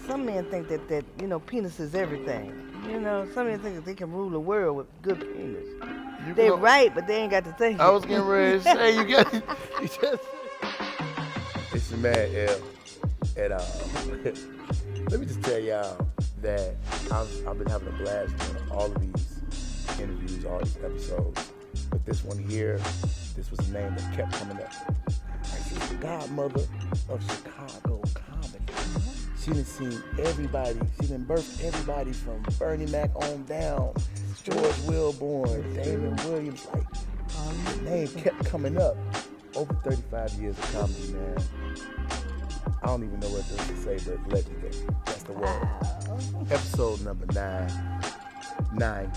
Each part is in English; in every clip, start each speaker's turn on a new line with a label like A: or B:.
A: Some men think that penis is everything. Some men think that they can rule the world with good penis.
B: You can.
A: They right, but they ain't got to think
B: I
A: it.
B: was getting ready to say you got. You just. It's your man L, and let me just tell y'all that I've been having a blast doing all of these interviews, all these episodes. But this one here, this was a name that kept coming up. Like, she's the godmother of Chicago comedy. She done seen everybody. She done birthed everybody from Bernie Mac on down, George Wilborn, Damon Williams. Like, the name kept coming up. Over 35 years of comedy, man. I don't even know what else to say, but legendary. That's the word. Episode number 9. 9.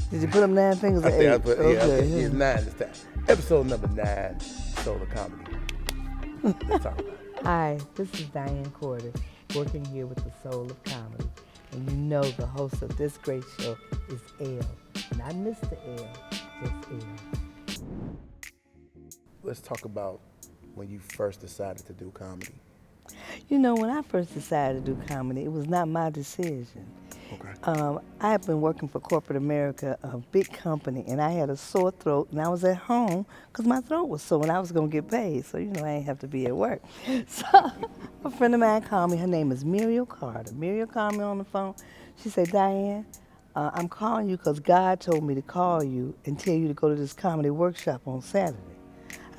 A: Did you put them 9 fingers?
B: I think I
A: eight?
B: put,
A: Okay.
B: yeah, it's 9 this time. Episode number 9, Soul of Comedy. Let's talk about it.
A: Hi, this is Diane Corder, working here with the Soul of Comedy. And you know the host of this great show is L. Not Mr. L, just L.
B: Let's talk about when you first decided to do comedy.
A: When I first decided to do comedy, it was not my decision.
B: Okay.
A: I had been working for corporate America, a big company, and I had a sore throat, and I was at home because my throat was sore, and I was going to get paid, so, I didn't have to be at work. So a friend of mine called me. Her name is Muriel Carter. Muriel called me on the phone. She said, Diane, I'm calling you because God told me to call you and tell you to go to this comedy workshop on Saturday.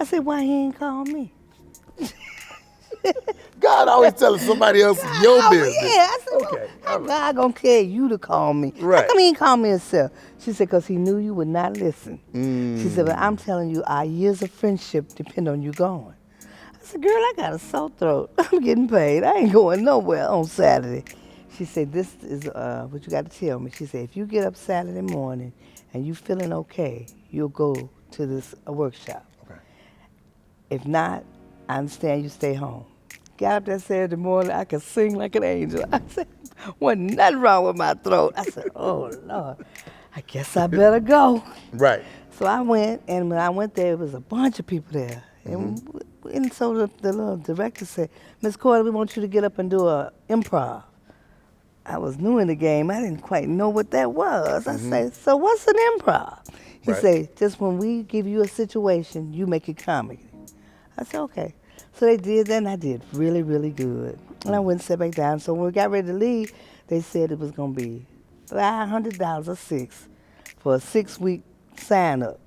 A: I said, why he ain't called me?
B: God always telling somebody else your business.
A: Yeah, I said,
B: Okay,
A: how
B: all right.
A: God gonna tell you to call me?
B: Right.
A: How come he ain't call me himself? She said, because he knew you would not listen. She said, but
B: Mm.
A: I'm telling you, our years of friendship depend on you going. I said, girl, I got a sore throat. I'm getting paid. I ain't going nowhere on Saturday. She said, this is what you got to tell me. She said, if you get up Saturday morning and you feeling okay, you'll go to this workshop.
B: Okay.
A: If not, I understand you stay home. Got up that Saturday morning, I could sing like an angel. I said, wasn't nothing wrong with my throat. I said, oh, Lord, I guess I better go.
B: Right.
A: So I went, and when I went there, there was a bunch of people there. And so the little director said, Miss Corder, we want you to get up and do a improv. I was new in the game. I didn't quite know what that was. I said, so what's an improv? He
B: Right.
A: said, just when we give you a situation, you make it comedy. I said, okay. So they did that, and I did really, really good. And I went and sat back down. So when we got ready to leave, they said it was going to be $500 a 6 for a 6-week sign-up.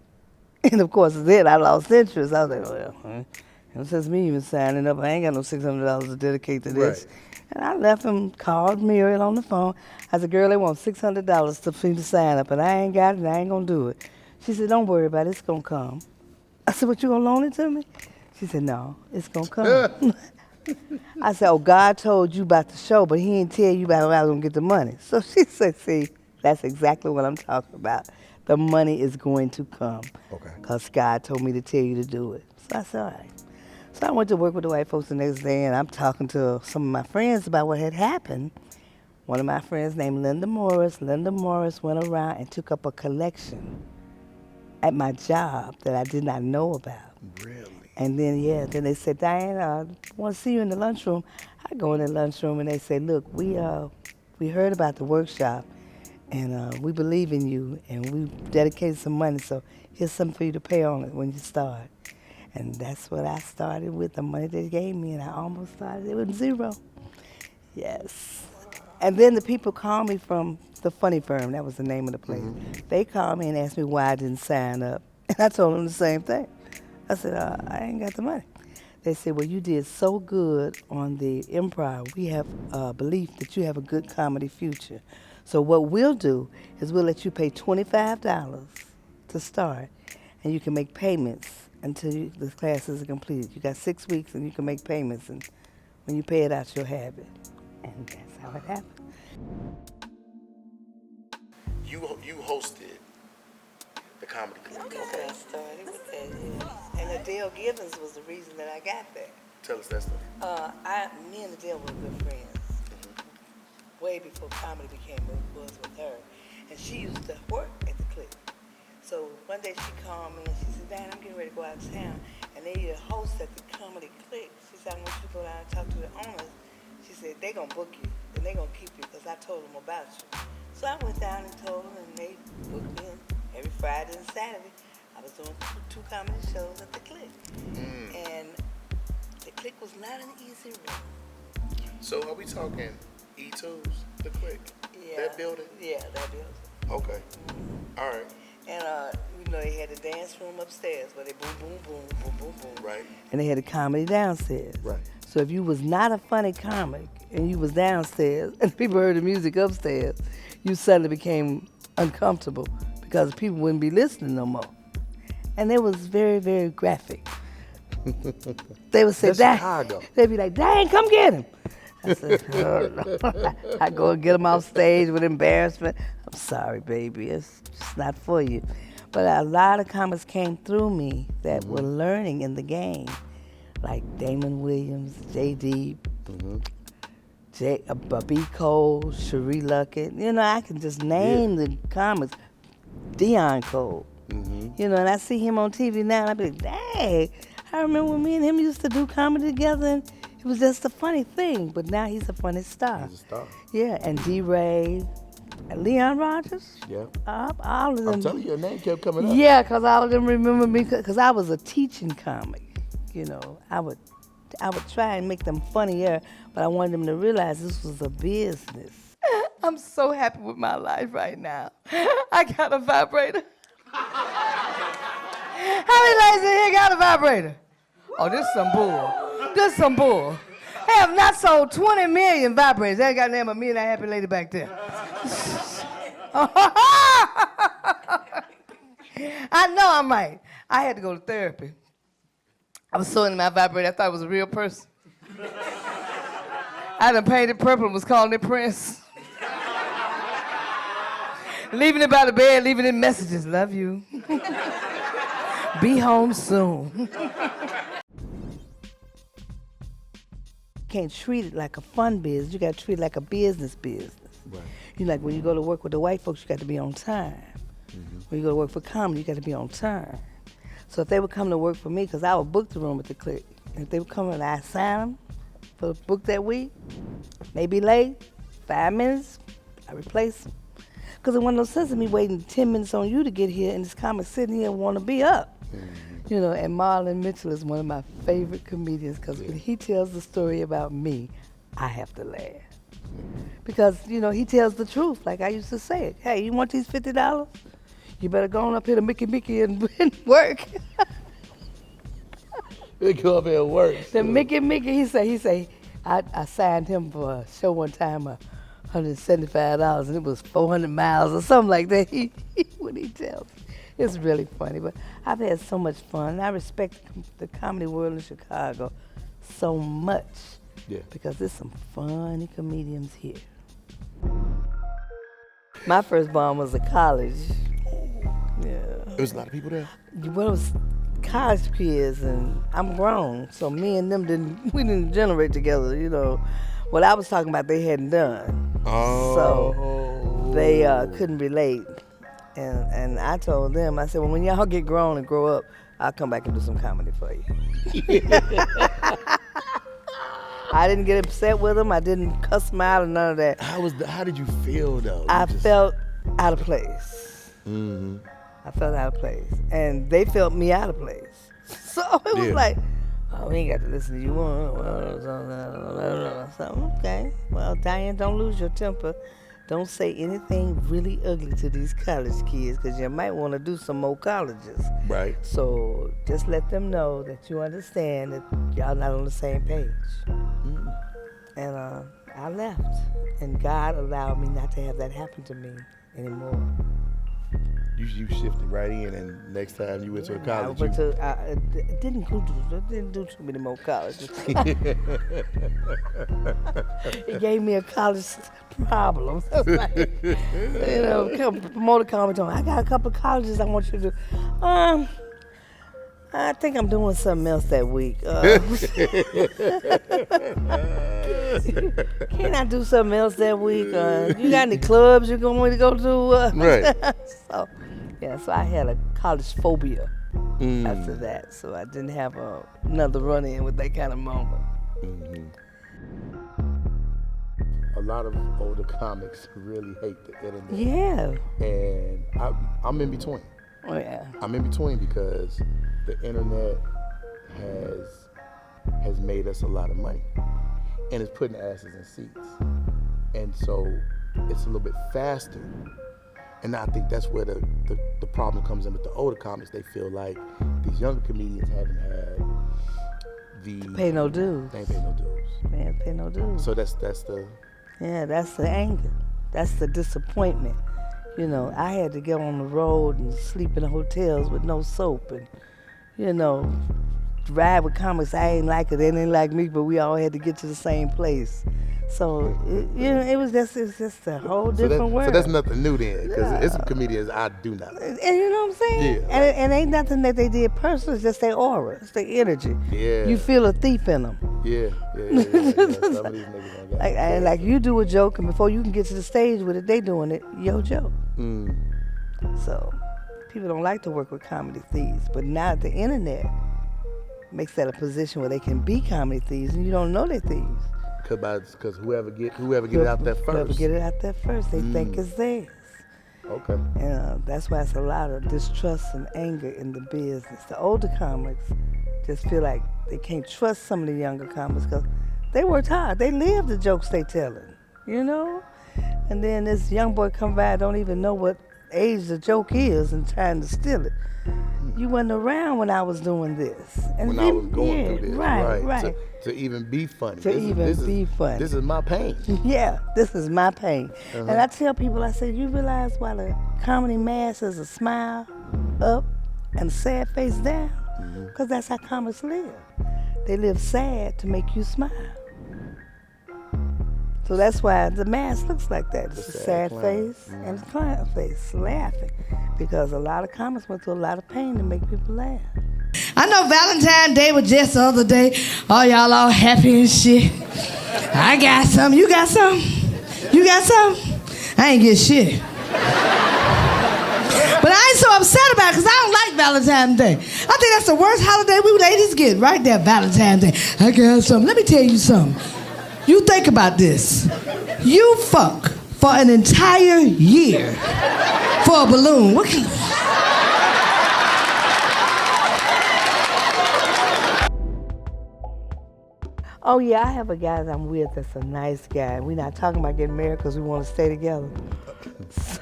A: And, of course, then I lost interest. I was like, well, since me even signing up, I ain't got no $600 to dedicate to this.
B: Right.
A: And I left him, called Muriel on the phone. I said, girl, they want $600 to fee the sign-up, and I ain't got it, and I ain't going to do it. She said, don't worry about it. It's going to come. I said, what, you going to loan it to me? She said, no, it's going to come. I said, oh, God told you about the show, but he didn't tell you about when I was going to get the money. So she said, see, that's exactly what I'm talking about. The money is going to come.
B: Okay.
A: Because God told me to tell you to do it. So I said, all right. So I went to work with the white folks the next day, and I'm talking to some of my friends about what had happened. One of my friends named Linda Morris went around and took up a collection at my job that I did not know about.
B: Really?
A: And then, then they said, Diane, I want to see you in the lunchroom. I go in the lunchroom, and they say, look, we heard about the workshop, and we believe in you, and we dedicated some money, so here's something for you to pay on it when you start. And that's what I started with, the money they gave me, and I almost started it with zero. Yes. And then the people called me from the Funny Firm. That was the name of the place. They called me and asked me why I didn't sign up. And I told them the same thing. I said, I ain't got the money. They said, well, you did so good on the improv. We have a belief that you have a good comedy future. So what we'll do is we'll let you pay $25 to start, and you can make payments until the classes are completed. You got 6 weeks, and you can make payments, and when you pay it out, you'll have it. And that's how it happened.
B: You hosted the comedy club.
A: Okay, I started with that, yeah. And Adele Givens was the reason that I got there.
B: Tell us that story.
A: Me and Adele were good friends. Way before comedy became what it was with her. And she used to work at the clip. So one day she called me and she said, Diane, I'm getting ready to go out of town. And they need a host at the comedy clip. She said, I want you to go down and talk to the owners. She said, they gonna book you and they gonna keep you because I told them about you. So I went down and told them and they booked me in every Friday and Saturday. I was doing two comedy shows at the Click. And the Click was not an easy room.
B: So are we talking E2s, the Click?
A: Yeah.
B: That building?
A: Yeah, that building.
B: Okay. All right.
A: And they had a dance room upstairs where they boom, boom, boom, boom, boom, boom.
B: Right.
A: And they had a comedy downstairs.
B: Right.
A: So if you was not a funny comic and you was downstairs and people heard the music upstairs, you suddenly became uncomfortable because people wouldn't be listening no more. And it was very, very graphic. They would say,
B: Chicago.
A: They'd be like, Diane, come get him. I said, oh, no. I go and get him off stage with embarrassment. I'm sorry, baby, it's just not for you. But a lot of comics came through me that were learning in the game, like Damon Williams, J.D., B. Cole, Cherie Luckett. I can just name the comics. Dion Cole. And I see him on TV now, and I be like, dang, I remember when me and him used to do comedy together, and it was just a funny thing, but now he's a funny star.
B: He's a star.
A: Yeah, and D-Ray, and Leon Rogers.
B: Yeah.
A: All of them.
B: I'm telling you, your name kept coming up.
A: Yeah, because all of them remember me, because I was a teaching comic. I would try and make them funnier, but I wanted them to realize this was a business. I'm so happy with my life right now. I got a vibrator. How many ladies in here got a vibrator? Oh, this some bull. This some bull. They have not sold 20 million vibrators. They ain't got name of me and that happy lady back there. I know I'm right. I had to go to therapy. I was so into my vibrator, I thought it was a real person. I done painted purple and was calling it Prince. Leaving it by the bed, leaving it messages. Love you. Be home soon. Can't treat it like a fun business. You got to treat it like a business.
B: Right.
A: Like when you go to work with the white folks, you got to be on time. When you go to work for comedy, you got to be on time. So if they would come to work for me, because I would book the room at the Click, and if they would come and I sign them for the book that week, they be late, 5 minutes, I replace them. Because it wasn't no sense of me waiting 10 minutes on you to get here and this comic sitting here and want to be up. And Marlon Mitchell is one of my favorite comedians because when he tells the story about me, I have to laugh. Because, he tells the truth, like I used to say it. Hey, you want these $50? You better go on up here to Mickey and work.
B: They go up here and work.
A: The Mickey, he say, I signed him for a show one time, $175, and it was 400 miles or something like that. When he tells me. It's really funny, but I've had so much fun. I respect the comedy world in Chicago so much because there's some funny comedians here. My first bomb was at college. Yeah.
B: There was a lot of people there?
A: Well, it was college kids, and I'm grown, so me and them didn't generate together, What I was talking about, they hadn't done.
B: Oh.
A: So they couldn't relate. And I told them, I said, well, when y'all get grown and grow up, I'll come back and do some comedy for you. I didn't get upset with them. I didn't cuss them out or none of that.
B: How did you feel, though?
A: I felt out of place. I felt out of place. And they felt me out of place. So it was like, oh, we ain't got to listen to you. So, okay. Well, Diane, don't lose your temper. Don't say anything really ugly to these college kids because you might want to do some more colleges.
B: Right.
A: So just let them know that you understand that y'all not on the same page. And I left. And God allowed me not to have that happen to me anymore.
B: You shifted right in, and next time you went to a college,
A: I didn't do too many more colleges. It gave me a college problem. Like, promoter called me and told me, I got a couple of colleges I want you to do. I think I'm doing something else that week. Can I do something else that week? You got any clubs you're going to go to?
B: Right.
A: So I had a college phobia after that. So I didn't have another run-in with that kind of moment.
B: lot of older comics really hate the internet.
A: Yeah.
B: And I'm in between.
A: Oh, yeah.
B: I'm in between because the internet has made us a lot of money, and it's putting asses in seats, and so it's a little bit faster. And I think that's where the problem comes in with the older comics. They feel like these younger comedians haven't had
A: pay no dues.
B: They ain't pay no dues.
A: They ain't pay no dues.
B: So that's the.
A: Yeah, that's the anger. That's the disappointment. You know, I had to get on the road and sleep in hotels with no soap, and you know, ride with comics. I ain't like it, they didn't like me, but we all had to get to the same place. So it's just a whole different world.
B: So that's nothing new then, because it's some comedians I do not like.
A: And you know what I'm saying?
B: Yeah.
A: And ain't nothing that they did personal. It's just their aura. It's their energy.
B: Yeah.
A: You feel a thief in them.
B: Yeah. Some of these niggas ain't got
A: Like you do a joke, and before you can get to the stage with it, they doing it your joke. So people don't like to work with comedy thieves, but now the internet makes that a position where they can be comedy thieves, and you don't know they're thieves.
B: Because whoever get it out there first.
A: Whoever get it out there first, they think it's theirs.
B: Okay.
A: And that's why it's a lot of distrust and anger in the business. The older comics just feel like they can't trust some of the younger comics because they worked hard. They live the jokes they telling, you know? And then this young boy come by, don't even know what age the joke is and trying to steal it. You wasn't around when I was doing this. And
B: when I was going through this.
A: Right.
B: To even be funny.
A: Be funny.
B: This is my pain.
A: Yeah, this is my pain. And I tell people, I say, you realize why the comedy mask is a smile up and a sad face down? Because that's how comics live. They live sad to make you smile. So that's why the mask looks like that. It's a sad face and a clown face, laughing. Because a lot of comics went through a lot of pain to make people laugh.
C: I know Valentine's Day was just the other day. All y'all all happy and shit. I got some. You got some? You got some? I ain't get shit. But I ain't so upset about it because I don't like Valentine's Day. I think that's the worst holiday we ladies get, right there, Valentine's Day. I got something. Let me tell you something. You think about this. You fuck for an entire year for a balloon. What can...
A: Oh yeah, I have a guy that I'm with that's a nice guy. We're not talking about getting married because we want to stay together. So,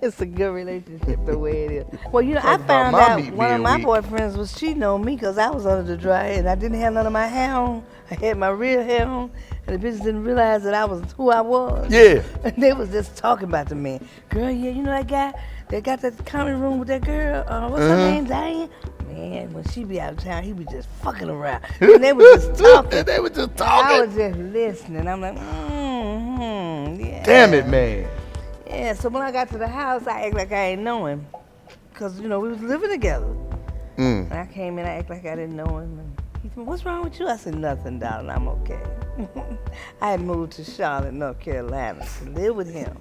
A: it's a good relationship the way it is. Well, you know, I found out one of my boyfriends was cheating on me because I was under the dryer and I didn't have none of my hair on. I had my real hair on, and the bitches didn't realize that I was who I was.
B: Yeah.
A: And they was just talking about the man. Girl, yeah, you know that guy that got that comedy room with that girl? What's her name, Diane? Man, when she be out of town, he be just fucking around. And they was just talking.
B: They were just talking.
A: I was just listening. I'm like, yeah.
B: Damn it, man.
A: Yeah, so when I got to the house, I act like I ain't know him. Because, you know, we was living together. And I came in, I act like I didn't know him. And he said, what's wrong with you? I said, nothing, darling, I'm okay. I had moved to Charlotte, North Carolina to live with him.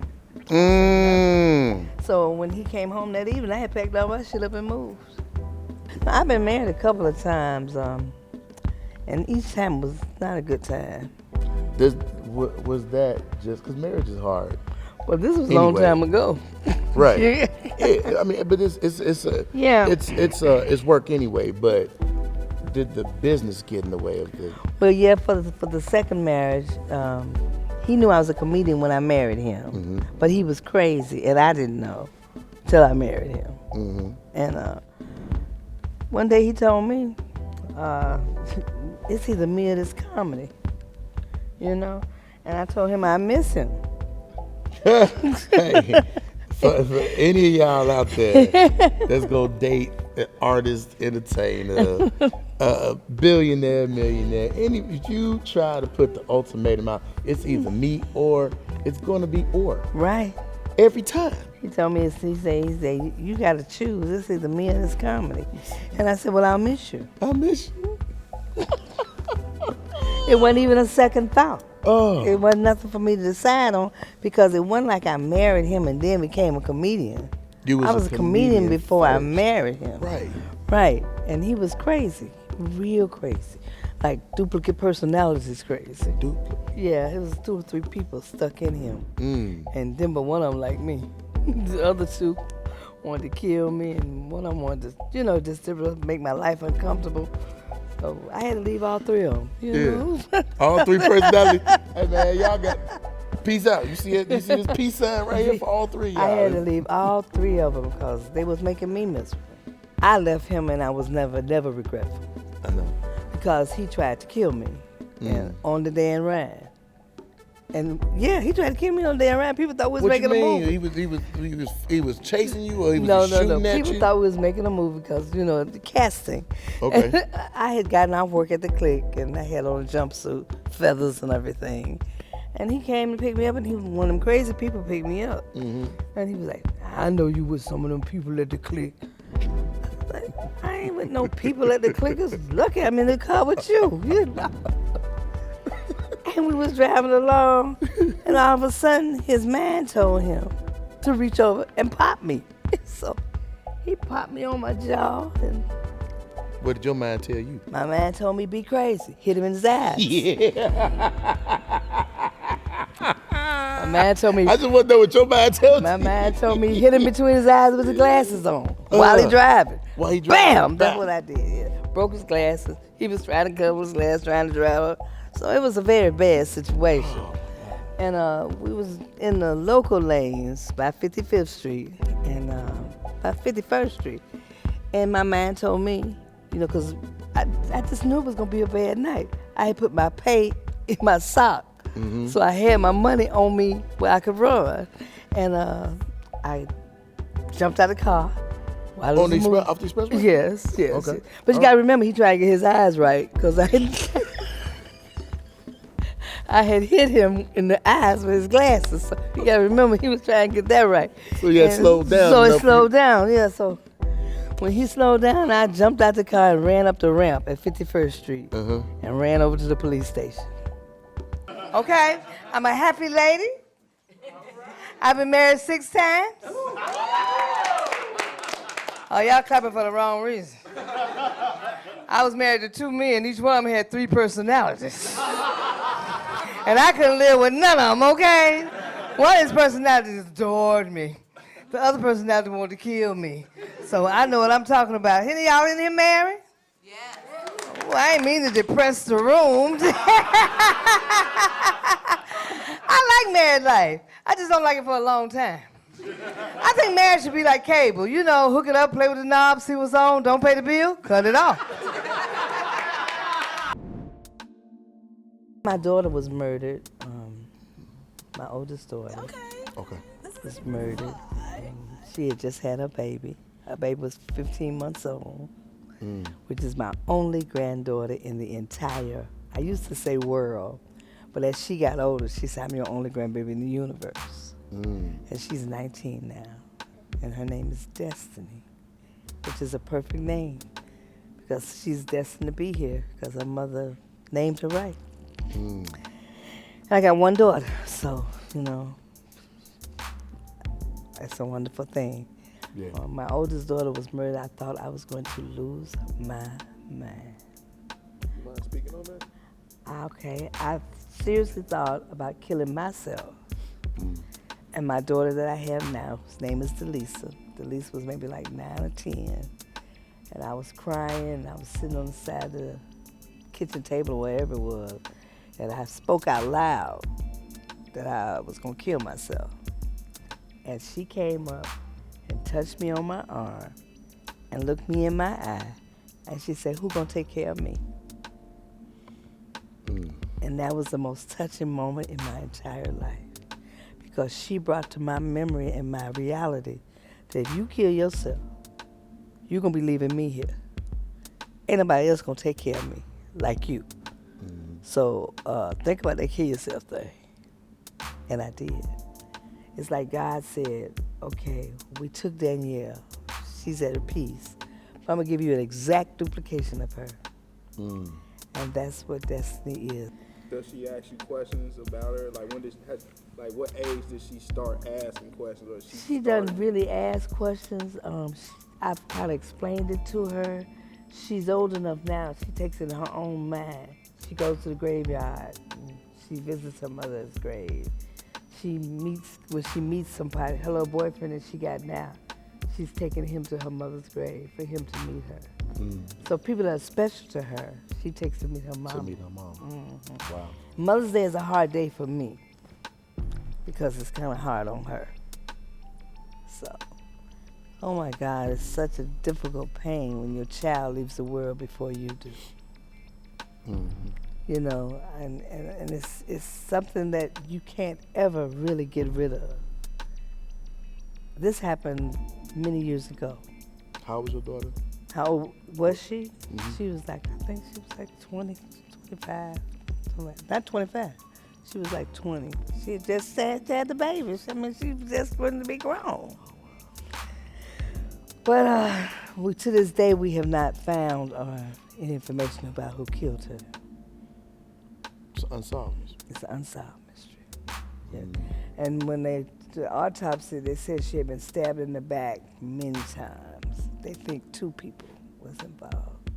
A: So when he came home that evening, I had packed all my shit up and moved. I've been married a couple of times, and each time was not a good time.
B: Was that just because marriage is hard?
A: Well, this was a long time ago.
B: Right. Yeah, I mean, but it's work anyway. But did the business get in the way of the?
A: Well, yeah. For the second marriage, he knew I was a comedian when I married him, but he was crazy, and I didn't know till I married him. And one day he told me, it's either me or this comedy, you know? And I told him I miss him.
B: Hey, for any of y'all out there that's gonna date an artist, entertainer, a billionaire, millionaire, if you try to put the ultimatum out, it's either me or it's gonna be or.
A: Right.
B: Every time.
A: He told me, he said, you gotta choose. It's either me or this comedy. And I said, well, I'll miss you.
B: I'll miss you.
A: It wasn't even a second thought.
B: Oh.
A: It wasn't nothing for me to decide on because it wasn't like I married him and then became a comedian. I was a comedian before I married him.
B: Right.
A: Right. And he was crazy, real crazy. like duplicate personalities crazy.
B: Duplicate.
A: Yeah, it was 2 or 3 people stuck in him.
B: Mm.
A: And then but one of them like me. The other 2 wanted to kill me, and one of them wanted to, just to make my life uncomfortable. So I had to leave all 3 of them, know?
B: All 3 personalities. Hey man, y'all got peace out. You see it? You see this peace sign right here for all 3 y'all.
A: I had to leave all 3 of them because they was making me miserable. I left him and I was never regretful.
B: I know.
A: Because he tried to kill me and on the damn ride. And yeah, he tried to kill me on the damn ride. People thought we was
B: What
A: making
B: you
A: a
B: mean?
A: movie.
B: He was chasing you, or he was
A: No.
B: shooting at
A: People
B: you?
A: thought we was making a movie because, the casting.
B: Okay.
A: And I had gotten off work at the Click and I had on a jumpsuit, feathers and everything. And he came to pick me up, and he was one of them crazy people picked me up.
B: Mm-hmm.
A: And he was like, I know you with some of them people at the Click. Like, I ain't with no people at the Click. It's lucky I'm in the car with you, And we was driving along, and all of a sudden, his man told him to reach over and pop me. So he popped me on my jaw, and
B: What did your mind tell you?
A: my man told me be crazy. Hit him in his eyes. My man told me.
B: I just want to know what your mind tells
A: My
B: you.
A: man told me hit him between his eyes with his glasses on while he driving.
B: While he driving.
A: Bam! That's what I did. Yeah. Broke his glasses. He was trying to cover his glasses, trying to drive. So it was a very bad situation. And we was in the local lanes by 55th Street and by 51st Street. And my man told me, because I just knew it was gonna be a bad night. I had put my pay in my sock.
B: Mm-hmm.
A: So I had my money on me where I could run. And I jumped out of the car. While it
B: On
A: was
B: the
A: moving.
B: off the expressway?
A: Yes.
B: Okay.
A: But you gotta remember, he tried to get his eyes right, because I had hit him in the eyes with his glasses. So you gotta remember, he was trying to get that right.
B: So you had slowed down
A: So it
B: enough for
A: slowed down, yeah. So when he slowed down, I jumped out the car and ran up the ramp at 51st Street and ran over to the police station. Okay, I'm a happy lady. I've been married 6 times. Oh, y'all clapping for the wrong reason. I was married to 2 men. Each one of them had 3 personalities. And I couldn't live with none of them, okay? One of his personalities adored me. The other personality wanted to kill me. So I know what I'm talking about. Any of y'all in here married? Yes. Well, I ain't mean to depress the room. I like married life. I just don't like it for a long time. I think marriage should be like cable. Hook it up, play with the knob, see what's on, don't pay the bill, cut it off. My daughter was murdered. My oldest daughter was murdered. She had just had her baby. Her baby was 15 months old, which is my only granddaughter in the entire, I used to say world, but as she got older, she said, I'm your only grandbaby in the universe. And she's 19 now, and her name is Destiny, which is a perfect name because she's destined to be here because her mother named her right. And I got 1 daughter, so, that's a wonderful thing.
B: Yeah.
A: My oldest daughter was murdered. I thought I was going to lose my mind.
B: You mind speaking on that?
A: Okay, I seriously thought about killing myself. And my daughter that I have now, his name is Delisa. Delisa was maybe like 9 or 10. And I was crying, and I was sitting on the side of the kitchen table or wherever it was. And I spoke out loud that I was gonna kill myself. And she came up and touched me on my arm and looked me in my eye. And she said, who gonna take care of me? And that was the most touching moment in my entire life. Because she brought to my memory and my reality that if you kill yourself, you're gonna be leaving me here. Ain't nobody else gonna take care of me like you. So think about that kill yourself thing. And I did. It's like God said, okay, we took Danielle, she's at her peace, but I'm gonna give you an exact duplication of her. And that's what destiny is.
D: Does she ask you questions about her? Like what age did she start asking questions? Or
A: She doesn't really ask questions. I've kind of explained it to her She's old enough now, she takes it in her own mind. She goes to the graveyard, and she visits her mother's grave. When she meets somebody, her little boyfriend that she got now, she's taking him to her mother's grave for him to meet her. So people that are special to her, she takes to meet her mom.
B: To meet her mom. Wow.
A: Mother's Day is a hard day for me because it's kind of hard on her. So, oh my God, it's such a difficult pain when your child leaves the world before you do. You know, and it's something that you can't ever really get rid of. This happened many years ago.
B: How old was your daughter?
A: How old was she? She was like, I think she was like 20, 25, not 25. She was like 20. She had just had the baby. I mean, she was just wanting to be grown. But to this day, we have not found any information about who killed her.
B: It's unsolved mystery.
A: It's an unsolved mystery. Yeah. And when the autopsy, they said she had been stabbed in the back many times. They think 2 people was involved.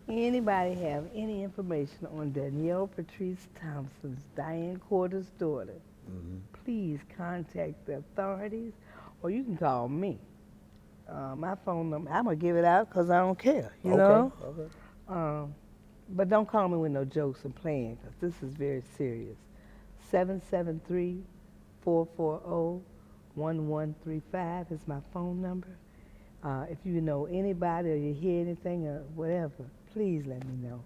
A: Anybody have any information on Danielle Patrice Thompson's, Diane Corder's daughter, please contact the authorities, or you can call me. My phone number, I'm going to give it out because I don't care, you know? Okay. But don't call me with no jokes and playing, because this is very serious. 773-440-1135 is my phone number. If you know anybody or you hear anything or whatever, please let me know,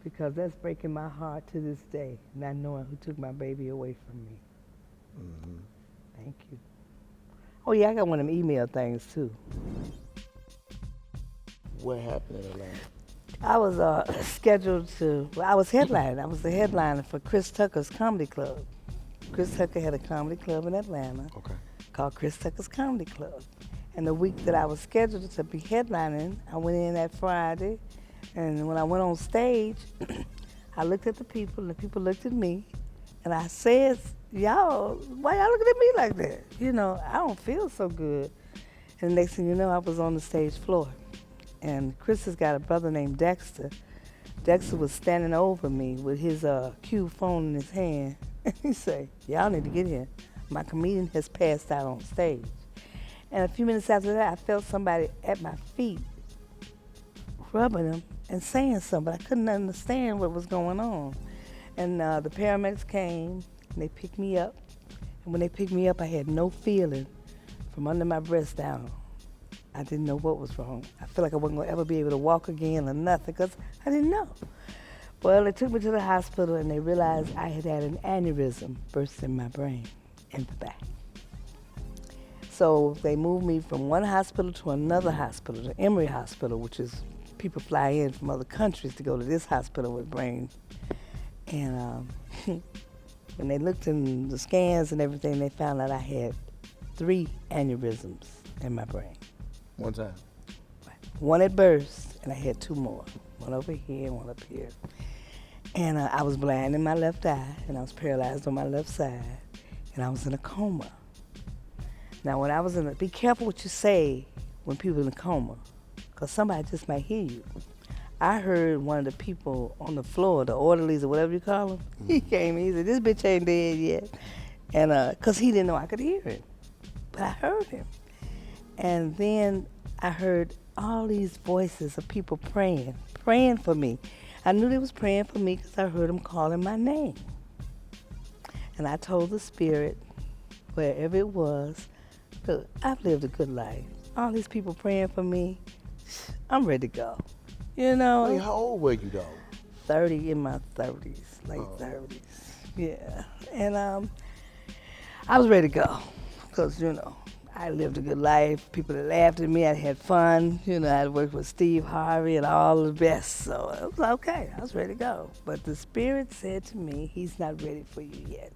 A: because that's breaking my heart to this day, not knowing who took my baby away from me. Thank you. Oh yeah, I got one of them email things too.
B: What happened in Atlanta?
A: I was scheduled to, I was headlining. I was the headliner for Chris Tucker's comedy club. Chris Tucker had a comedy club in Atlanta called Chris Tucker's Comedy Club. And the week that I was scheduled to be headlining, I went in that Friday, and when I went on stage, I looked at the people, and the people looked at me, and I said, y'all, why y'all looking at me like that? You know, I don't feel so good. And the next thing you know, I was on the stage floor. And Chris has got a brother named Dexter. Dexter was standing over me with his Q phone in his hand. And he said, y'all need to get here. My comedian has passed out on stage. And a few minutes after that, I felt somebody at my feet rubbing him and saying something, but I couldn't understand what was going on. And the paramedics came, and they picked me up. And when they picked me up, I had no feeling from under my breast down. I didn't know what was wrong. I felt like I wasn't going to ever be able to walk again or nothing, because I didn't know. Well, they took me to the hospital, and they realized I had an aneurysm burst in my brain in the back. So they moved me from one hospital to another hospital, the Emory Hospital, which is people fly in from other countries to go to this hospital with brain. And when they looked in the scans and everything, they found out I had 3 aneurysms in my brain.
B: One time?
A: One had burst, and I had 2 more. One over here and one up here. And I was blind in my left eye, and I was paralyzed on my left side, and I was in a coma. Now, when I was be careful what you say when people are in a coma, because somebody just might hear you. I heard one of the people on the floor, the orderlies or whatever you call them, he came and he said, this bitch ain't dead yet. And because he didn't know I could hear him. But I heard him. And then I heard all these voices of people praying for me. I knew they was praying for me because I heard them calling my name. And I told the spirit, wherever it was, look, I've lived a good life. All these people praying for me, I'm ready to go. You know?
B: Wait, how old were you though?
A: 30, in my 30s, late 30s. Yeah. And I was ready to go because, you know, I lived a good life. People that laughed at me, I had fun. You know, I worked with Steve Harvey and all the best. So it was okay. I was ready to go. But the spirit said to me, he's not ready for you yet.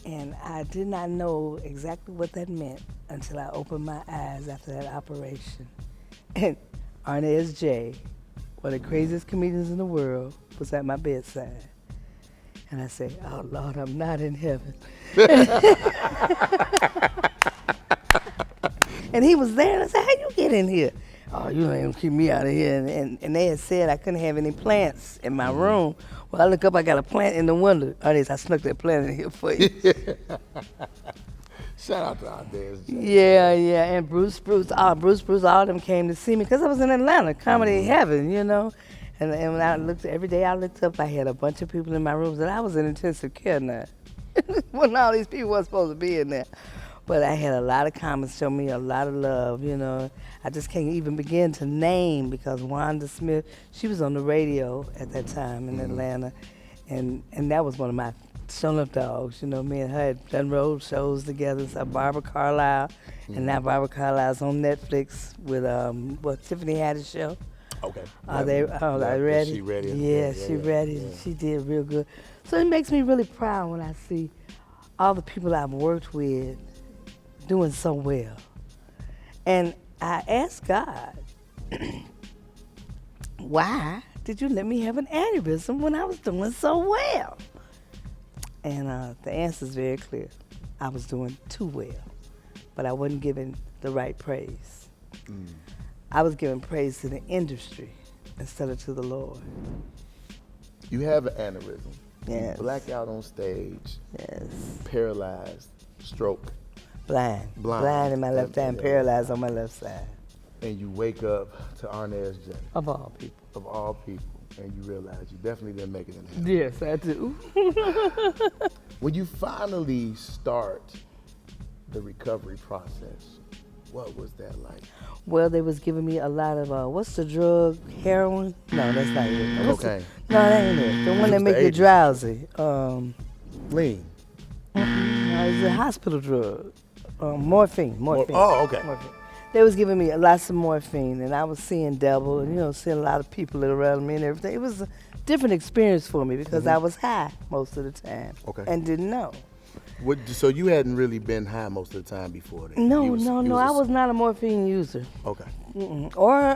A: And I did not know exactly what that meant until I opened my eyes after that operation. And Arnez J., one of the craziest comedians in the world, was at my bedside. And I said, oh, Lord, I'm not in heaven. And he was there, and I said, how you get in here? oh, you ain't gonna keep me out of here. And they had said I couldn't have any plants in my room. Well, I look up, I got a plant in the window. Ernest, I snuck that plant in here for you.
B: Shout out to our dads.
A: Yeah, and Bruce, Bruce, all of them came to see me because I was in Atlanta, comedy heaven, you know. And when I looked, every day I looked up, I had a bunch of people in my rooms, and I was in intensive care now. When all these people weren't supposed to be in there. But I had a lot of comments, show me a lot of love, you know. I just can't even begin to name because Wanda Smith, she was on the radio at that time in Atlanta, and that was one of my show-up dogs. You know, me and her had done road shows together. So Barbara Carlisle, and now Barbara Carlisle's on Netflix with Tiffany Haddish show.
B: Okay.
A: Are they ready?
B: She ready?
A: Yeah, she ready.
B: Yeah.
A: She did real good. So it makes me really proud when I see all the people I've worked with doing so well. And I asked God, why did you let me have an aneurysm when I was doing so well? And the answer is very clear. I was doing too well, but I wasn't giving the right praise. I was giving praise to the industry instead of to the Lord.
B: You have an aneurysm.
A: Yes.
B: You black out on stage.
A: Yes.
B: Paralyzed. Stroke.
A: Blind in my left eye and paralyzed on my left side.
B: And you wake up to Arnaz J.
A: Of all people.
B: Of all people. And you realize you definitely didn't make it in heaven.
A: Yes, I do.
B: When you finally start the recovery process, what was that like?
A: Well, they was giving me a lot of, what's the drug? Heroin? No, that's not it.
B: Cocaine.
A: No, that ain't it. The one that
B: was
A: make
B: the
A: you
B: 80s.
A: drowsy.
B: Lean.
A: No, it's a hospital drug. Morphine.
B: Oh, okay.
A: Morphine. They was giving me lots of morphine, and I was seeing double, and, you know, seeing a lot of people around me and everything. It was a different experience for me because I was high most of the time.
B: Okay.
A: And didn't know.
B: So you hadn't really been high most of the time before then?
A: No, I was not a morphine user.
B: Okay.
A: Or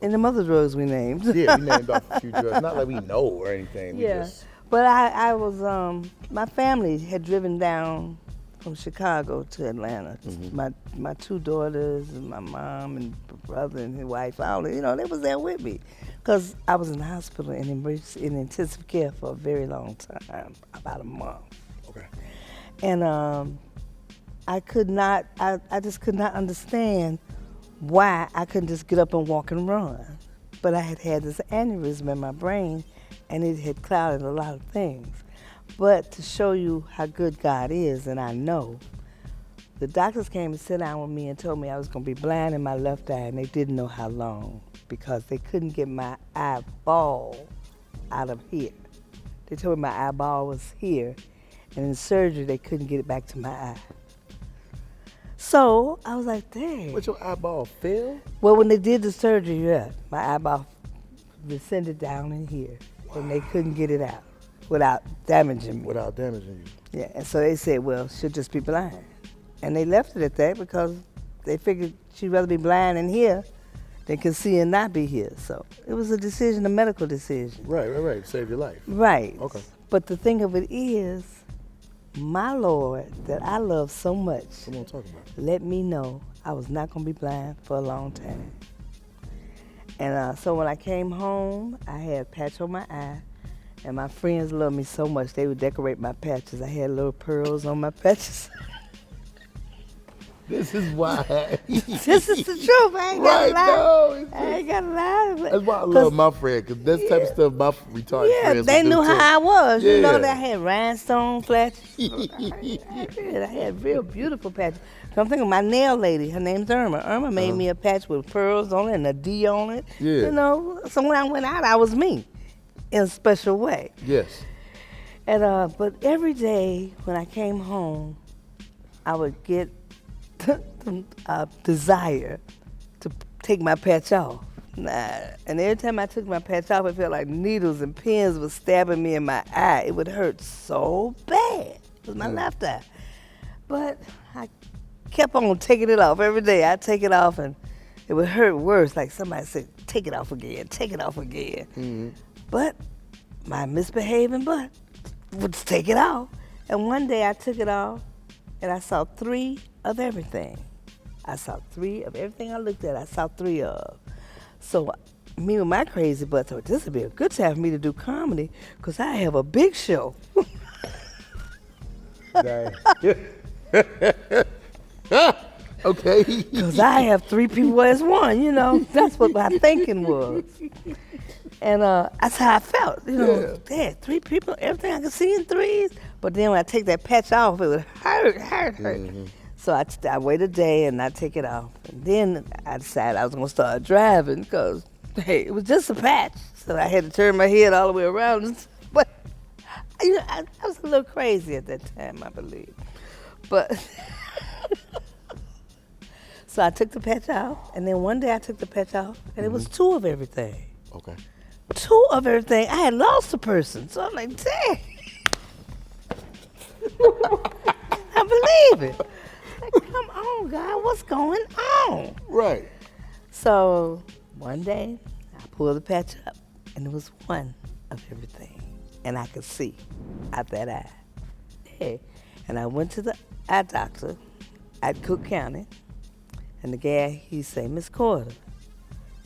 A: in the other drugs we named.
B: Yeah, we named off a few drugs. Not like we know or anything. We
A: Yeah.
B: just...
A: But I was, my family had driven down from Chicago to Atlanta. My two daughters and my mom and brother and his wife, all you know, they was there with me. Because I was in the hospital in intensive care for a very long time, about a month.
B: Okay.
A: And I just could not understand why I couldn't just get up and walk and run. But I had this aneurysm in my brain, and it had clouded a lot of things. But to show you how good God is, and I know, the doctors came and sat down with me and told me I was going to be blind in my left eye, and they didn't know how long because they couldn't get my eyeball out of here. They told me my eyeball was here, and in surgery they couldn't get it back to my eye. So I was like, dang.
B: But your eyeball fell?
A: Well, when they did the surgery, yeah, my eyeball descended down in here, and they couldn't get it out without damaging me.
B: Without damaging you.
A: Yeah, and so they said, well, she'll just be blind. And they left it at that because they figured she'd rather be blind in here than can see and not be here. So it was a decision, a medical decision.
B: Right. Save your life.
A: Right.
B: Okay.
A: But the thing of it is, my Lord, that I love so much,
B: Come on, talk about it.
A: let me know I was not going to be blind for a long time. And so when I came home, I had a patch on my eye. And my friends loved me so much, they would decorate my patches. I had little pearls on my patches.
B: This is why.
A: This is the truth. I ain't got to lie.
B: No,
A: I ain't got to lie.
B: that's why I love my friend, because this type of stuff my retarded
A: Yeah,
B: friends
A: they
B: would do
A: knew
B: too.
A: how I was. You know
B: Yeah.
A: that I had rhinestone patches. I had real beautiful patches. So I'm thinking my nail lady, her name's Irma. Irma made me a patch with pearls on it and a D on it.
B: Yeah.
A: You know, so when I went out, I was me in a special way.
B: Yes.
A: And but every day when I came home, I would get the desire to take my patch off. And every time I took my patch off, it felt like needles and pins were stabbing me in my eye. It would hurt so bad. It was my left eye. But I kept on taking it off every day. I'd take it off and it would hurt worse. Like somebody said, take it off again, take it off again.
B: Mm-hmm.
A: But my misbehaving butt would take it off. And one day I took it off and I saw 3 of everything. I saw 3 of everything I looked at. I saw 3 of. So me with my crazy butt thought this would be a good time for me to do comedy because I have a big show.
B: Okay.
A: Because I have 3 people as one, you know. That's what my thinking was. And that's how I felt, you know. There, 3 people, everything I could see in 3s. But then when I take that patch off, it would hurt.
B: Mm-hmm.
A: So I wait a day and I take it off. And then I decided I was going to start driving because, hey, it was just a patch. So I had to turn my head all the way around. But, you know, I was a little crazy at that time, I believe. But, so I took the patch off. And then one day I took the patch off and it was 2 of everything.
B: Okay.
A: 2 of everything. I had lost a person. So I'm like, dang. I believe it. Like, come on, God, what's going on?
B: Right.
A: So one day, I pulled the patch up, and it was 1 of everything. And I could see out that eye. Yeah. And I went to the eye doctor at Cook County, and the guy, he said, Miss Carter,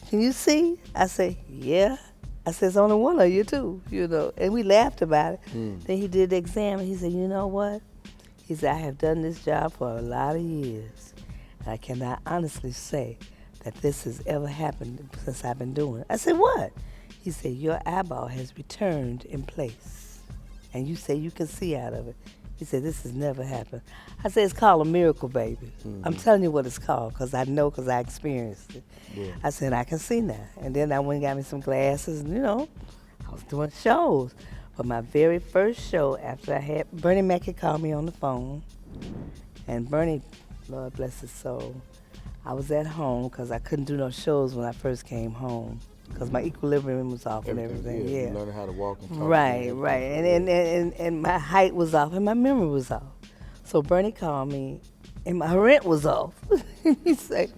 A: can you see? I said, yeah. I said, it's only 1 of you, too, you know. And we laughed about it. Then he did the exam, and he said, you know what? He said, I have done this job for a lot of years, and I cannot honestly say that this has ever happened since I've been doing it. I said, what? He said, your eyeball has returned in place, and you say you can see out of it. He said, this has never happened. I said, it's called a miracle, baby. I'm telling you what it's called, because I know, because I experienced it. Yeah. I said, I can see now. And then I went and got me some glasses, and, you know, I was doing shows. But my very first show after I had, Bernie Mac called me on the phone. And Bernie, Lord bless his soul, I was at home because I couldn't do no shows when I first came home because my equilibrium was off and everything. Yeah.
B: You learning how to walk and talk.
A: Right. And my height was off and my memory was off. So Bernie called me and my rent was off. he said,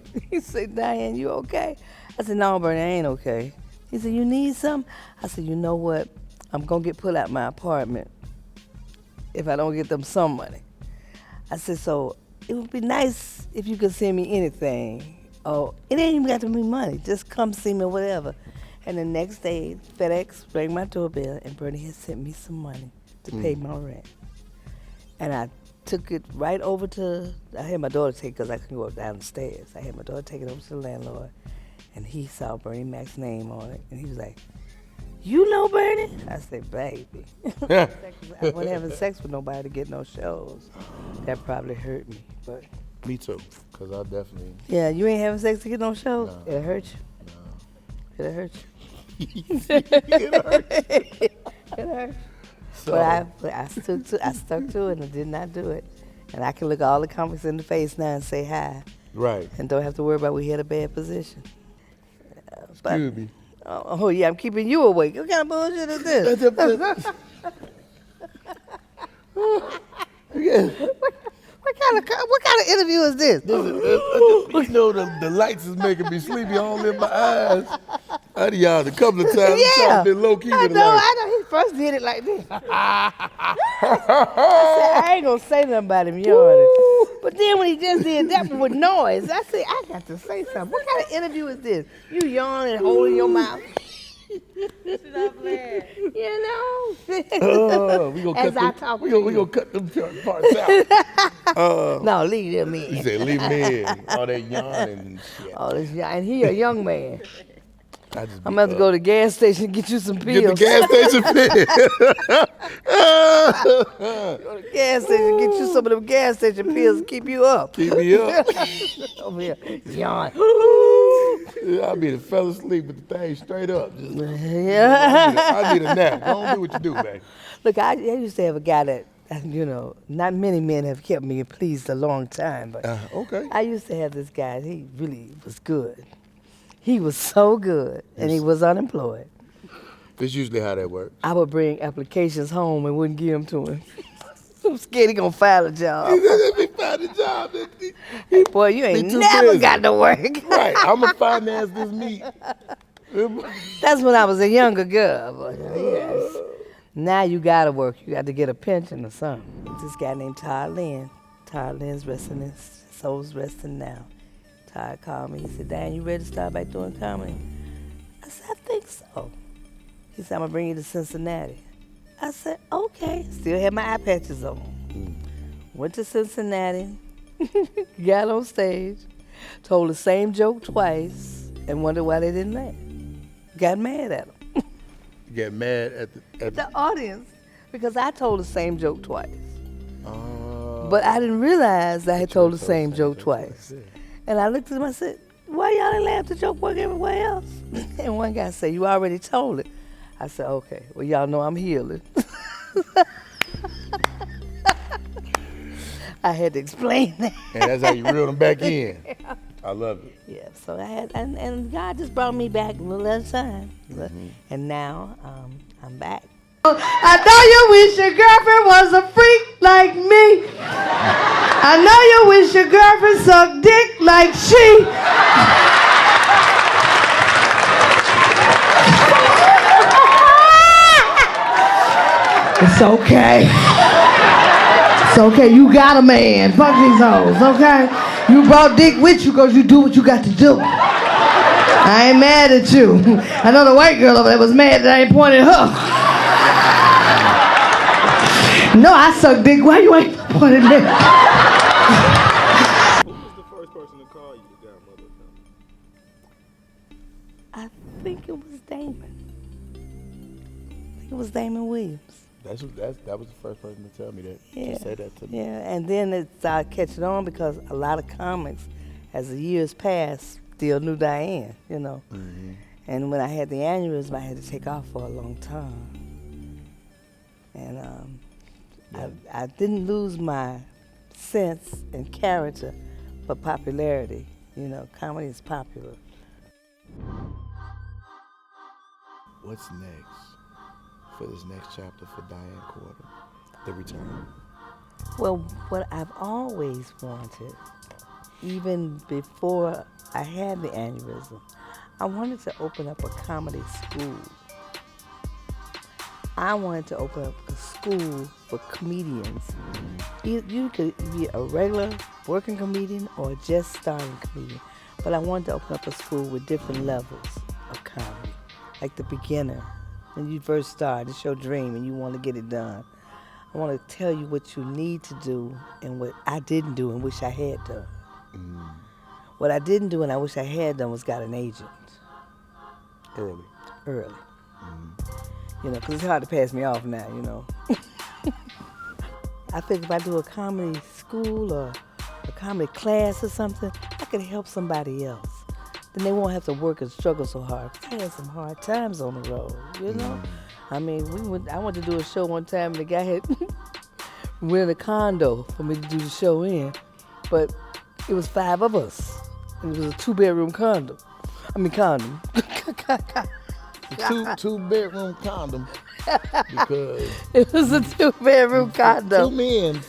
A: Diane, you okay? I said, no, Bernie, I ain't okay. He said, you need something? I said, you know what? I'm going to get put out my apartment if I don't get them some money. I said, so it would be nice if you could send me anything. Oh, it ain't even got to be money. Just come see me or whatever. And the next day, FedEx rang my doorbell and Bernie had sent me some money to pay my rent. And I took it right over to, I had my daughter take it because I couldn't go downstairs. I had my daughter take it over to the landlord. And he saw Bernie Mac's name on it. And he was like, you know Bernie? I said, baby. I wasn't having sex with nobody to get no shows. That probably hurt me, but.
B: Me too, because I definitely.
A: Yeah, you ain't having sex to get no shows?
B: No.
A: It'll hurt you.
B: No.
A: It'll hurt you.
B: It hurts.
A: It hurt.
B: So,
A: But I stuck to it and did not do it. And I can look all the comics in the face now and say hi.
B: right.
A: And don't have to worry about we had a bad position.
B: Excuse me.
A: Oh yeah, I'm keeping you awake. What kind of bullshit is this? What kind of interview is this?
B: You know the lights is making me sleepy all in my eyes. I done y'all a couple of times.
A: Yeah,
B: Been low key
A: I
B: with
A: know.
B: like,
A: I know. He first did it like this. I said, I ain't gonna say nothing about him yawning. But then when he just did that with noise, I said, I got to say something. What kind of interview is this? You yawn and holding your mouth. You know?
B: we gonna
A: As
B: cut
A: I
B: them,
A: talk
B: we
A: to
B: gonna, we
A: you.
B: gonna cut them parts out.
A: No, leave them
B: He
A: in.
B: said, leave me in. All that yawning and shit.
A: Oh, this young, and he a young man.
B: I just
A: I'm
B: be
A: about to
B: up.
A: go to the gas station and get you some pills.
B: Get the gas station pill.
A: Go to the gas station, get you some of them gas station pills to keep you up.
B: Keep me up.
A: Over here, yawn.
B: I be the fell asleep with the thing straight up. Just,
A: Yeah.
B: I need a nap. Don't do what you do, man.
A: Look, I used to have a guy that, you know, not many men have kept me pleased a long time, but
B: Okay.
A: I used to have this guy. He really was good. He was so good, and he was unemployed.
B: That's usually how that works.
A: I would bring applications home and wouldn't give them to him. I'm scared he gonna find a job.
B: Let me find a job.
A: Boy, you ain't
B: too
A: never
B: busy.
A: got to work.
B: Right. I'm going to finance this meat.
A: That's when I was a younger girl. But yes. Now you gotta work. You got to get a pension or something. This guy named Todd Lynn. Todd Lynn's resting, his soul's resting now. Todd called me. He said, Diane, you ready to start back doing comedy? I said, I think so. He said, I'm going to bring you to Cincinnati. I said, okay. Still had my eye patches on. Went to Cincinnati, got on stage, told the same joke twice, and wondered why they didn't laugh. Got mad at them.
B: You get mad at
A: The audience, because I told the same joke twice. But I didn't realize I had told the same joke twice. And I looked at them, I said, why y'all didn't laugh? The joke work everywhere else? And one guy said, you already told it. I said, okay, well, y'all know I'm healing. I had to explain that.
B: And that's how you reel them back in.
A: Yeah.
B: I love it.
A: Yeah, so I had, and God just brought me back a little at a time. And now I'm back.
C: I know you wish your girlfriend was a freak like me. I know you wish your girlfriend sucked dick like she. It's okay. It's okay. You got a man. Fuck these hoes, okay? You brought dick with you because you do what you got to do. I ain't mad at you. I know the white girl over there was mad that I ain't pointed at her. No, I suck dick. Why you ain't pointing at me?
D: Who was the first person to call you the godmother?
A: I think it was Damon. I think it was Damon Williams.
B: That was the first person to tell me that.
A: Yeah.
B: To say that to me.
A: Yeah, and then it started catching on because a lot of comics, as the years passed, still knew Diane, you know. And when I had the aneurysm, I had to take off for a long time. And I didn't lose my sense and character for popularity. You know, comedy is popular.
B: What's next for this next chapter for Diane Corder? The return.
A: Well, what I've always wanted, even before I had the aneurysm, I wanted to open up a comedy school. I wanted to open up a school for comedians. You could be a regular working comedian or a just starting comedian, but I wanted to open up a school with different levels of comedy, like the beginner. When you first start, it's your dream and you want to get it done. I want to tell you what you need to do and what I didn't do and wish I had done. What I didn't do and I wish I had done was got an agent.
B: Early.
A: You know, because it's hard to pass me off now, you know. I think if I do a comedy school or a comedy class or something, I could help somebody else. Then they won't have to work and struggle so hard. I had some hard times on the road, you know? I mean, I went to do a show one time and the guy had rented a condo for me to do the show in, but it was 5 of us. And it was a 2-bedroom condo. Condom.
B: Two-bedroom condom. Because
A: It was a 2-bedroom condo.
B: 2 men.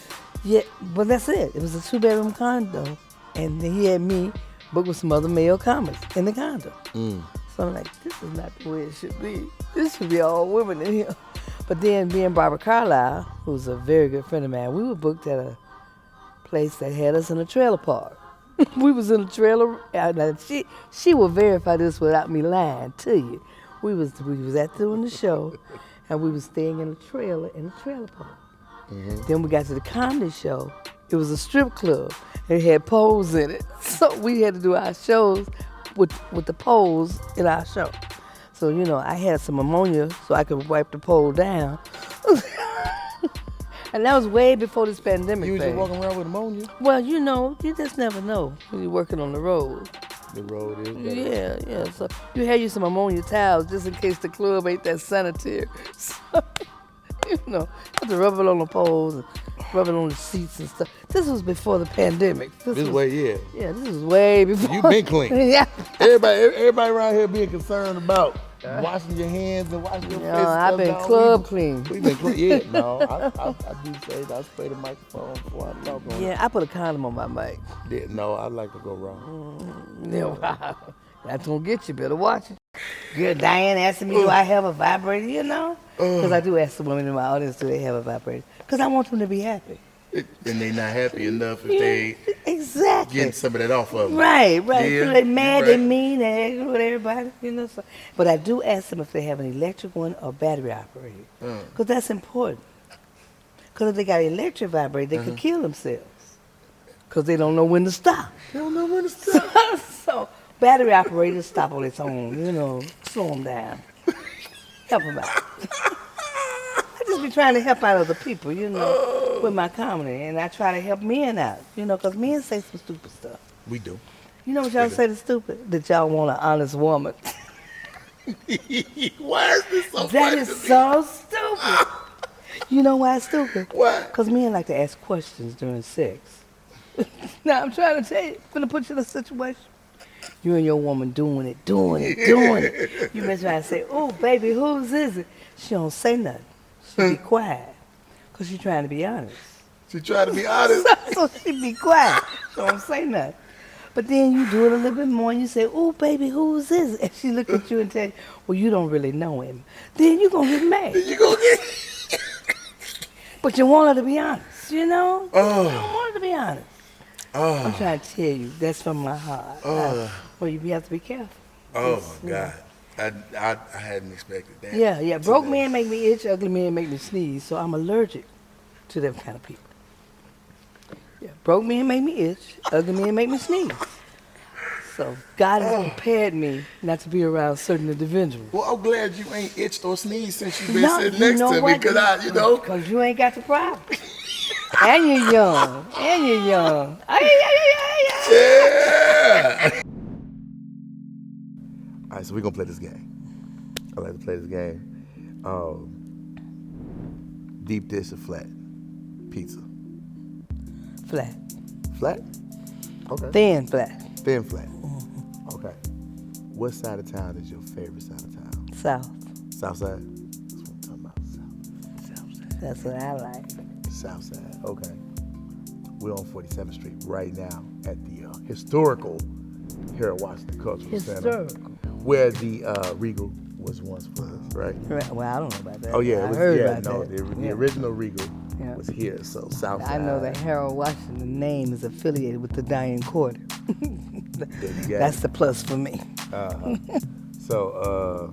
A: Yeah, but that's it. It was a 2-bedroom condo, and then he had me booked with some other male comics in the condo. So I'm like, this is not the way it should be. This should be all women in here. But then me and Barbara Carlisle, who's a very good friend of mine, we were booked at a place that had us in a trailer park. We was in a trailer. Now she will verify this without me lying to you. We was at doing the show, and we was staying in a trailer park. Then we got to the comedy show. It was a strip club. It had poles in it, so we had to do our shows with the poles in our show. So you know, I had some ammonia so I could wipe the pole down. And that was way before this pandemic
B: You was
A: thing.
B: just walking around with ammonia?
A: Well, you know, you just never know when you're working on the road.
B: The road is better.
A: Yeah. So you had you some ammonia towels just in case the club ain't that sanitary. So, you know, you have to rub it on the poles and rub it on the seats and stuff. This was before the pandemic.
B: This way, yeah.
A: Yeah, this was way before.
B: You been clean.
A: Yeah.
B: Everybody around here being concerned about washing your hands and washing your face.
A: I've been club clean.
B: We been clean. Yeah, no, I do say that. I spray the microphone before I talk on it.
A: Yeah, I put a condom on my mic.
B: Yeah, no, I like to go wrong.
A: Yeah, that's gonna get you. Better watch it. Good, Diane asking me, do I have a vibrator? You know, because I do ask the women in my audience, do they have a vibrator? Because I want them to be happy.
B: And they not happy enough if they
A: Exactly.
B: getting some of that off of them.
A: Right.
B: Yeah,
A: So they mad,
B: right.
A: they mean, they angry with everybody, So. But I do ask them if they have an electric one or battery operated. Because that's important. Because if they got electric vibrator, they could kill themselves. Because they don't know when to stop.
B: They don't know when to stop.
A: So battery operators stop on its own, slow them down. Help them out. I just be trying to help out other people, with my comedy. And I try to help men out, because men say some stupid stuff.
B: We do.
A: You know what y'all say that's stupid? That y'all want an honest woman.
B: Why is this so
A: That
B: funny
A: is
B: to me?
A: so stupid. You know why it's stupid?
B: Why?
A: Because men like to ask questions during sex. Now, I'm trying to tell you, I'm going to put you in a situation. You and your woman doing it. You been trying to say, oh, baby, whose is it? She don't say nothing. She be quiet. Because she trying to be honest.
B: She trying to be honest.
A: So she be quiet. She don't say nothing. But then you do it a little bit more and you say, oh, baby, whose is it? And she look at you and tell you, well, you don't really know him. Then you going to get mad.
B: You gonna get...
A: But you want her to be honest, You
B: Oh.
A: don't want her to be honest.
B: Oh.
A: I'm trying to tell you, that's from my heart. Well, you have to be careful.
B: Oh, my God. I hadn't expected that.
A: Yeah. Broke men make me itch, ugly men make me sneeze, so I'm allergic to them kind of people. Yeah, broke men make me itch, ugly men make me sneeze. So God has prepared me not to be around certain individuals.
B: Well, I'm glad you ain't itched or sneezed since you've been sitting next to me, because
A: Because you ain't got the problem. And you're young.
B: Yeah. All right, so we're going to play this game. I like to play this game. Deep dish or flat? Pizza.
A: Flat.
B: Flat? Okay.
A: Thin flat.
B: Thin flat. Okay. What side of town is your favorite side of town?
A: South.
B: South side? That's what I'm talking about. South side.
A: That's what I like.
B: South side. Okay. We're on 47th Street right now at the historical Harold Washington Cultural Center, where the Regal was once right?
A: Well, I don't know about that.
B: Oh yeah,
A: I heard about that.
B: the original Regal
A: Yeah.
B: was here. So South
A: I
B: side.
A: know that Harold Washington name is affiliated with the Diane Quarter.
B: There you go.
A: That's the plus for me.
B: So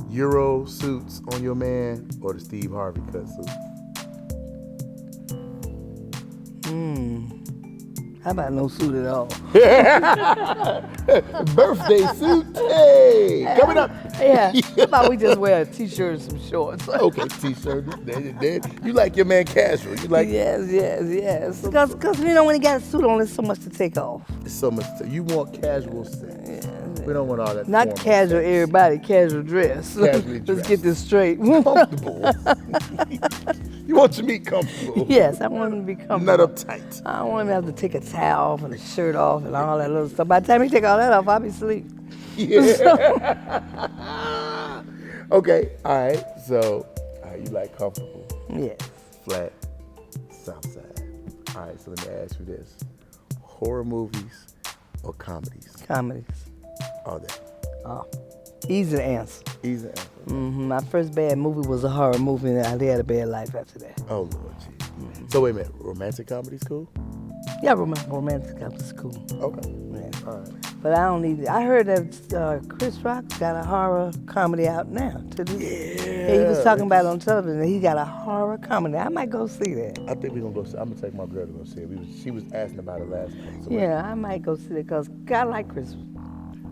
B: Euro suits on your man or the Steve Harvey cut suit?
A: How about no suit at all?
B: Birthday suit. Hey, coming up.
A: Yeah. How about we just wear a t-shirt and some shorts?
B: Okay, t-shirt. You like your man casual. You like
A: Yes. Because when he got a suit on, there's so much to take off.
B: so much. You want casual sex. We don't want all that.
A: Not
B: formal
A: casual
B: sex.
A: everybody, casual dress.
B: Casually
A: Let's
B: dressed.
A: get this straight.
B: Comfortable. You want your meat comfortable.
A: Yes, I want him to be comfortable.
B: Not uptight.
A: I don't want him to have to take a towel off and a shirt off and all that little stuff. By the time he take all that off, I'll be asleep.
B: Yeah. Okay. All right. So, you like comfortable,
A: Yes.
B: flat, south side. All right. So let me ask you this: horror movies or comedies?
A: Comedies.
B: All that.
A: Oh, easy to answer.
B: Easy answer.
A: My first bad movie was a horror movie, and I had a bad life after that.
B: Oh Lord, jeez. So wait a minute. Romantic comedy's cool.
A: Yeah, romantic comedy cool.
B: Okay.
A: Yeah.
B: All right.
A: But I don't need it. I heard that Chris Rock's got a horror comedy out now. Yeah, he was talking about it on television. He got a horror comedy. I might go see that.
B: I think we're gonna go see. I'm gonna take my girl to go see it. She was asking about it last night. So
A: Yeah, I might go see it because I like Chris.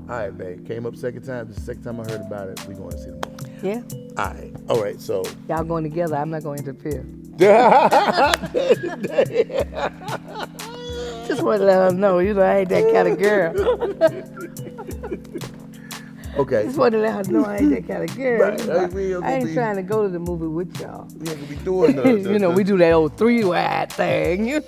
B: All right, babe. Came up second time. This is the second time I heard about it. We going to see the movie.
A: Yeah?
B: All right. All right. So.
A: Y'all going together. I'm not going to interfere. Just want to let her know, I ain't that kind of girl.
B: Okay.
A: Just want to let her know I ain't that kind of girl.
B: Right.
A: I ain't trying to go to the movie with y'all.
B: We ain't gonna be doing the
A: we do that old three-wide thing,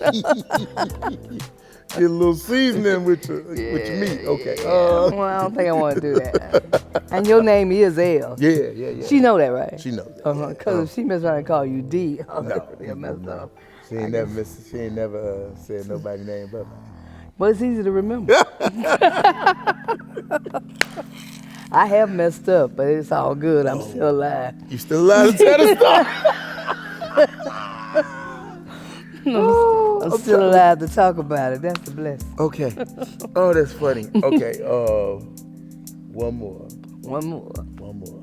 B: Get a little seasoning with your meat. Okay.
A: Well, I don't think I want to do that. And your name is L.
B: Yeah.
A: She know that, right?
B: She knows that.
A: Because if she mess around and call you D,
B: No.
A: messed up.
B: She ain't never said nobody's name but mine.
A: But it's easy to remember. I have messed up, but it's all good. I'm still alive.
B: You still alive to tell the story?
A: I'm still alive to talk about it. That's the blessing.
B: Okay. Oh, that's funny. Okay. One more.
A: One more.
B: One more.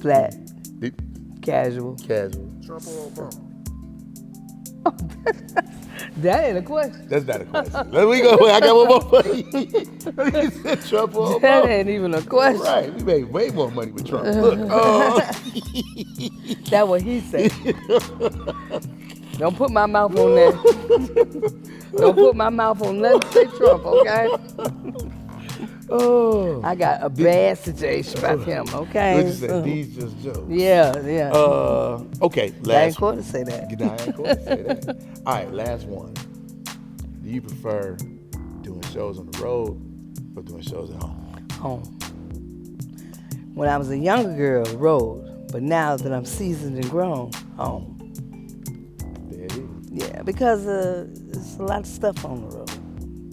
A: Flat,
B: Deep,
A: casual.
B: casual.
D: Trump or Obama?
A: That ain't a question.
B: That's not a question. Let me go. I got one more for you. He said Trump or
A: That
B: Obama.
A: ain't even a question.
B: Right. We made way more money with Trump. Look.
A: That's what he said. Don't put my mouth on that. Don't put my mouth on nothing say Trump, okay?
B: Oh.
A: I got a bad situation about him, okay?
B: What you say? These just jokes.
A: Yeah, yeah.
B: Okay.
A: Diane
B: Last.
A: Corder say that.
B: Diane Corder say that. All right. Last one. Do you prefer doing shows on the road or doing shows at home?
A: Home. When I was a younger girl, road. But now that I'm seasoned and grown, home.
B: There it is.
A: Yeah, because there's a lot of stuff on the road.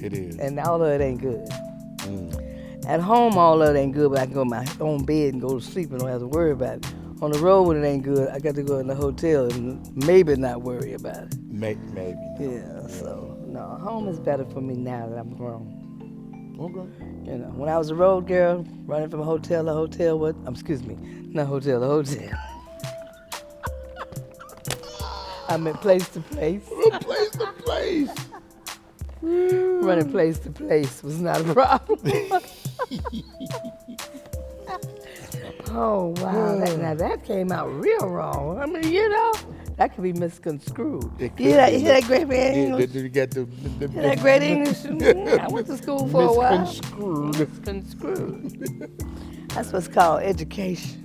B: It is.
A: And all of it ain't good.
B: Mm.
A: At home, all of it ain't good, but I can go in my own bed and go to sleep and don't have to worry about it. On the road, when it ain't good, I got to go in the hotel and maybe not worry about it.
B: Maybe.
A: Yeah, so, no, home is better for me now that I'm grown.
B: Okay.
A: You know, when I was a road girl, running from hotel to hotel, not hotel to hotel. I meant place to place.
B: From place to place.
A: Running place to place was not a problem. Oh, wow. Now that came out real wrong. I mean, you know, that could be misconstrued.
B: It
A: You hear that great man
B: Yeah,
A: English?
B: you got the
A: Hear that great English? I went to school for a while.
B: misconstrued.
A: Misconstrued. That's what's called education.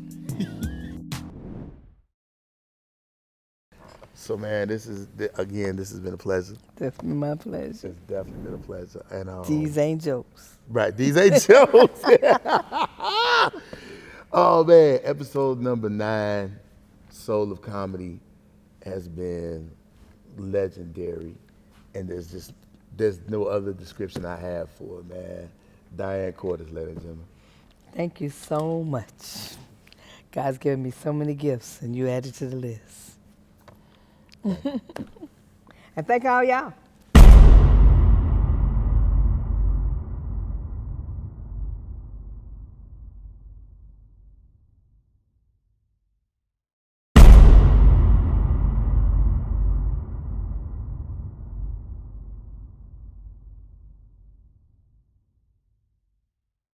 B: So, man, this has been a pleasure.
A: That's my pleasure.
B: It's definitely been a pleasure. And
A: These ain't jokes.
B: right, these ain't jokes. Oh man, episode number 9, Soul of Comedy, has been legendary, and there's no other description I have for it, man. Diane Cordes, ladies and gentlemen.
A: Thank you so much. God's given me so many gifts, and you added to the list. And thank all y'all.